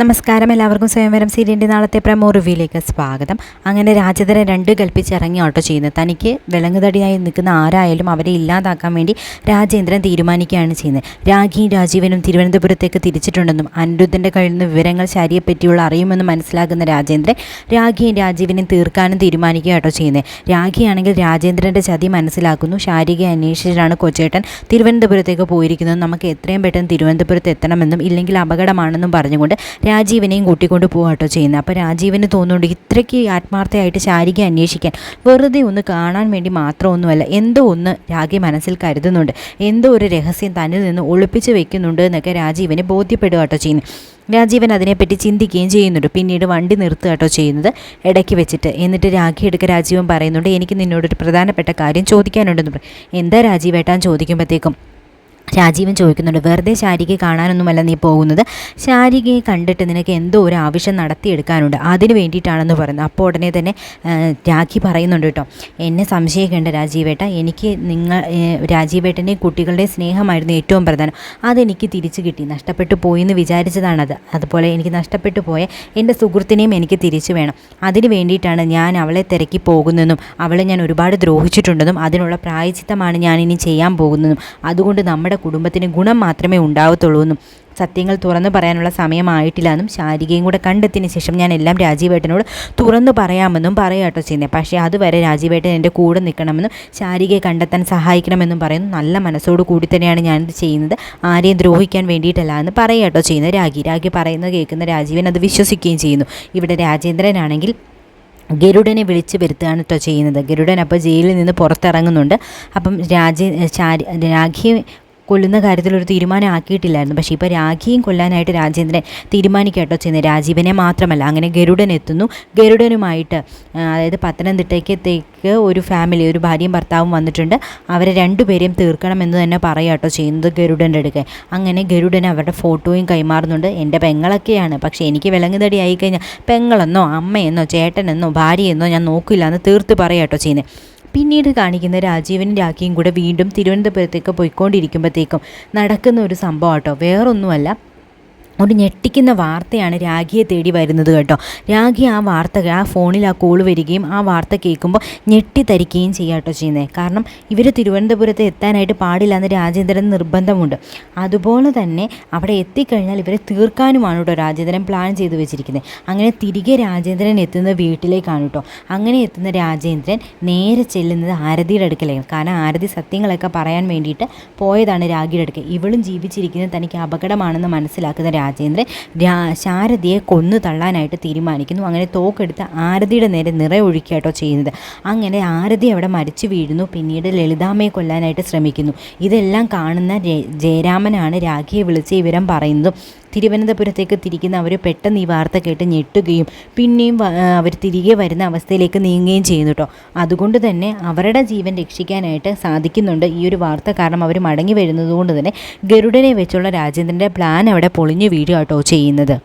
നമസ്കാരം, എല്ലാവർക്കും സ്വയംവരം സീരിയലിൻ്റെ നാളത്തെ പ്രമോ റിവ്യൂയിലേക്ക് സ്വാഗതം. അങ്ങനെ രാജധരൻ രണ്ട് കൽപ്പിച്ചിറങ്ങി ഓട്ടോ ചെയ്യുന്നത്. തനിക്ക് വിലങ്ങുതടിയായി നിൽക്കുന്ന ആരായാലും അവരെ ഇല്ലാതാക്കാൻ വേണ്ടി രാജേന്ദ്രൻ തീരുമാനിക്കുകയാണ് ചെയ്യുന്നത്. രാഖിയും രാജീവനും തിരുവനന്തപുരത്തേക്ക് തിരിച്ചിട്ടുണ്ടെന്നും അനിരുദ്ധൻ്റെ കയ്യിൽ നിന്ന് വിവരങ്ങൾ ശാരിയെപ്പറ്റിയുള്ള അറിയുമെന്ന് മനസ്സിലാക്കുന്ന രാജേന്ദ്രൻ രാഖിയും രാജീവനും തീർക്കാനും തീരുമാനിക്കുക കേട്ടോ ചെയ്യുന്നത്. രാഖിയാണെങ്കിൽ രാജേന്ദ്രൻ്റെ ചതി മനസ്സിലാക്കുന്നു. ശാരികയെ അന്വേഷിച്ചിട്ടാണ് കൊച്ചേട്ടൻ തിരുവനന്തപുരത്തേക്ക് പോയിരിക്കുന്നത്. നമുക്ക് എത്രയും പെട്ടെന്ന് തിരുവനന്തപുരത്ത് എത്തണമെന്നും ഇല്ലെങ്കിൽ അപകടമാണെന്നും പറഞ്ഞുകൊണ്ട് രാജീവനെയും കൂട്ടിക്കൊണ്ട് പോകാട്ടോ ചെയ്യുന്നത്. അപ്പോൾ രാജീവന് തോന്നുന്നുണ്ട് ഇത്രയ്ക്ക് ആത്മാർത്ഥമായിട്ട് ശാരിക അന്വേഷിക്കാൻ വെറുതെ ഒന്ന് കാണാൻ വേണ്ടി മാത്രമൊന്നുമല്ല, എന്തോ ഒന്ന് രാഖി മനസ്സിൽ കരുതുന്നുണ്ട്, എന്തോ ഒരു രഹസ്യം തന്നിൽ നിന്ന് ഒളിപ്പിച്ച് വെക്കുന്നുണ്ട് എന്നൊക്കെ രാജീവന് ബോധ്യപ്പെടുക കേട്ടോ ചെയ്യുന്നത്. രാജീവൻ അതിനെപ്പറ്റി ചിന്തിക്കുകയും ചെയ്യുന്നുണ്ട്. പിന്നീട് വണ്ടി നിർത്തുക കേട്ടോ ചെയ്യുന്നത് ഇടയ്ക്ക് വെച്ചിട്ട്. എന്നിട്ട് രാഖി എടുക്കുക രാജീവൻ പറയുന്നുണ്ട്, എനിക്ക് നിന്നോടൊരു പ്രധാനപ്പെട്ട കാര്യം ചോദിക്കാനുണ്ടെന്ന് പറയും. എന്താ രാജീവേട്ടാൻ ചോദിക്കുമ്പോഴത്തേക്കും രാജീവൻ ചോദിക്കുന്നുണ്ട്, വെറുതെ ശാരികയെ കാണാനൊന്നുമല്ല നീ പോകുന്നത്, ശാരികയെ കണ്ടിട്ട് നിനക്ക് എന്തോ ഒരു ആവശ്യം നടത്തിയെടുക്കാനുണ്ട്, അതിന് വേണ്ടിയിട്ടാണെന്ന് പറയുന്നത്. അപ്പോൾ ഉടനെ തന്നെ രാഖി പറയുന്നുണ്ട് കേട്ടോ, എന്നെ സംശയിക്കേണ്ട രാജീവേട്ട, എനിക്ക് രാജീവേട്ടൻ്റെ കുട്ടികളുടെ സ്നേഹമായിരുന്നു ഏറ്റവും പ്രധാനം, അതെനിക്ക് തിരിച്ചു കിട്ടി, നഷ്ടപ്പെട്ടു പോയി എന്ന് വിചാരിച്ചതാണത്. അതുപോലെ എനിക്ക് നഷ്ടപ്പെട്ടു പോയ എൻ്റെ സുഹൃത്തിനെയും എനിക്ക് തിരിച്ചു വേണം, അതിന് വേണ്ടിയിട്ടാണ് ഞാൻ അവളെ തിരക്കി പോകുന്നതെന്നും അവളെ ഞാൻ ഒരുപാട് ദ്രോഹിച്ചിട്ടുണ്ടെന്നും അതിനുള്ള പ്രായശ്ചിത്തമാണ് ഞാനിനി ചെയ്യാൻ പോകുന്നതും, അതുകൊണ്ട് നമ്മുടെ കുടുംബത്തിന് ഗുണം മാത്രമേ ഉണ്ടാവത്തുള്ളൂ എന്നും സത്യങ്ങൾ തുറന്നു പറയാനുള്ള സമയമായിട്ടില്ല എന്നും ശാരികയും കൂടെ കണ്ടെത്തിയതിന് ശേഷം ഞാൻ എല്ലാം രാജീവേട്ടനോട് തുറന്നു പറയാമെന്നും പറയാട്ടോ ചെയ്യുന്നത്. പക്ഷേ അതുവരെ രാജീവേട്ടൻ എൻ്റെ കൂടെ നിൽക്കണമെന്നും ശാരികയെ കണ്ടെത്താൻ സഹായിക്കണമെന്നും പറയുന്നു. നല്ല മനസ്സോടു കൂടി തന്നെയാണ് ഞാനിത് ചെയ്യുന്നത്, ആരെയും ദ്രോഹിക്കാൻ വേണ്ടിയിട്ടല്ല എന്ന് പറയാട്ടോ ചെയ്യുന്നത്. രാഖി പറയുന്നത് കേൾക്കുന്ന രാജീവൻ അത് വിശ്വസിക്കുകയും ചെയ്യുന്നു. ഇവിടെ രാജേന്ദ്രനാണെങ്കിൽ ഗരുഡനെ വിളിച്ച് വരുത്തുകയാണ് കേട്ടോ ചെയ്യുന്നത്. ഗരുഡൻ അപ്പോൾ ജയിലിൽ നിന്ന് പുറത്തിറങ്ങുന്നുണ്ട്. അപ്പം രാഖി കൊല്ലുന്ന കാര്യത്തിൽ ഒരു തീരുമാനം ആക്കിയിട്ടില്ലായിരുന്നു. പക്ഷേ ഇപ്പോൾ രാഖിയും കൊല്ലാനായിട്ട് രാജേന്ദ്രൻ തീരുമാനിക്കട്ടോ ചെയ്യുന്നത്, രാജീവനെ മാത്രമല്ല. അങ്ങനെ ഗരുഡൻ എത്തുന്നു. ഗരുഡനുമായിട്ട് അതായത് പത്തനംതിട്ടയ്ക്കത്തേക്ക് ഒരു ഫാമിലി, ഒരു ഭാര്യയും ഭർത്താവും വന്നിട്ടുണ്ട്, അവരെ രണ്ടുപേരെയും തീർക്കണമെന്ന് തന്നെ പറയാട്ടോ ചെയ്യുന്നത് ഗരുഡൻ്റെ അടുക്കെ. അങ്ങനെ ഗരുഡൻ അവരുടെ ഫോട്ടോയും കൈമാറുന്നുണ്ട്. എൻ്റെ പെങ്ങളൊക്കെയാണ്, പക്ഷേ എനിക്ക് വിലങ്ങുതടി ആയിക്കഴിഞ്ഞാൽ പെങ്ങളെന്നോ അമ്മയെന്നോ ചേട്ടനെന്നോ ഭാര്യയെന്നോ ഞാൻ നോക്കില്ല എന്ന് തീർത്ത് പറയാട്ടോ ചെയ്യുന്നത്. പിന്നീട് കാണിക്കുന്ന രാജീവനും രാഖിയും കൂടെ വീണ്ടും തിരുവനന്തപുരത്തേക്ക് പോയിക്കൊണ്ടിരിക്കുമ്പോഴത്തേക്കും നടക്കുന്ന ഒരു സംഭവം കേട്ടോ, വേറൊന്നുമല്ല, ഒരു ഞെട്ടിക്കുന്ന വാർത്തയാണ് രാഖിയെ തേടി വരുന്നത് കേട്ടോ. രാഖി ആ ഫോണിൽ ആ കോൾ വരികയും ആ വാർത്ത കേൾക്കുമ്പോൾ ഞെട്ടിത്തരിക്കുകയും ചെയ്യാട്ടോ ചെയ്യുന്നത്. കാരണം ഇവർ തിരുവനന്തപുരത്ത് എത്താനായിട്ട് പാടില്ല എന്ന് രാജേന്ദ്രൻ നിർബന്ധമുണ്ട്. അതുപോലെ തന്നെ അവിടെ എത്തിക്കഴിഞ്ഞാൽ ഇവരെ തീർക്കാനുമാണ് കേട്ടോ രാജേന്ദ്രൻ പ്ലാൻ ചെയ്ത് വെച്ചിരിക്കുന്നത്. അങ്ങനെ തിരികെ രാജേന്ദ്രൻ എത്തുന്നത് വീട്ടിലേക്കാണ് കേട്ടോ. അങ്ങനെ എത്തുന്ന രാജേന്ദ്രൻ നേരെ ചെല്ലുന്നത് ആരതിയുടെ അടുക്കലേക്ക്. കാരണം ആരതി സത്യങ്ങളൊക്കെ പറയാൻ വേണ്ടിയിട്ട് പോയതാണ് രാഖിയുടെ അടുക്കൽ. ഇവളും ജീവിച്ചിരിക്കുന്നത് തനിക്ക് അപകടമാണെന്ന് മനസ്സിലാക്കുന്ന രാജേന്ദ്രൻ ശാരദയെ കൊന്നു തള്ളാനായിട്ട് തീരുമാനിക്കുന്നു. അങ്ങനെ തോക്കെടുത്ത് ആരതിയുടെ നേരെ നിറയൊഴിക്കാട്ടോ ചെയ്യുന്നത്. അങ്ങനെ ആരതി അവിടെ മരിച്ചു വീഴുന്നു. പിന്നീട് ലളിതാമ്മയെ കൊല്ലാനായിട്ട് ശ്രമിക്കുന്നു. ഇതെല്ലാം കാണുന്ന ജയരാമനാണ് രാഖിയെ വിളിച്ച് വിവരം പറയുന്നതും. തിരുവനന്തപുരത്തേക്ക് തിരിക്കുന്ന അവർ പെട്ടെന്ന് ഈ വാർത്ത കേട്ട് ഞെട്ടുകയും പിന്നെയും അവർ തിരികെ വരുന്ന അവസ്ഥയിലേക്ക് നീങ്ങുകയും ചെയ്യുന്നു കേട്ടോ. അതുകൊണ്ട് തന്നെ അവരുടെ ജീവൻ രക്ഷിക്കാനായിട്ട് സാധിക്കുന്നുണ്ട് ഈ ഒരു വാർത്ത. കാരണം അവർ മടങ്ങി വരുന്നത് കൊണ്ട് തന്നെ ഗരുഡനെ വെച്ചുള്ള രാജേന്ദ്രൻ്റെ പ്ലാൻ അവിടെ പൊളിഞ്ഞു വീഴുക കേട്ടോ ചെയ്യുന്നത്.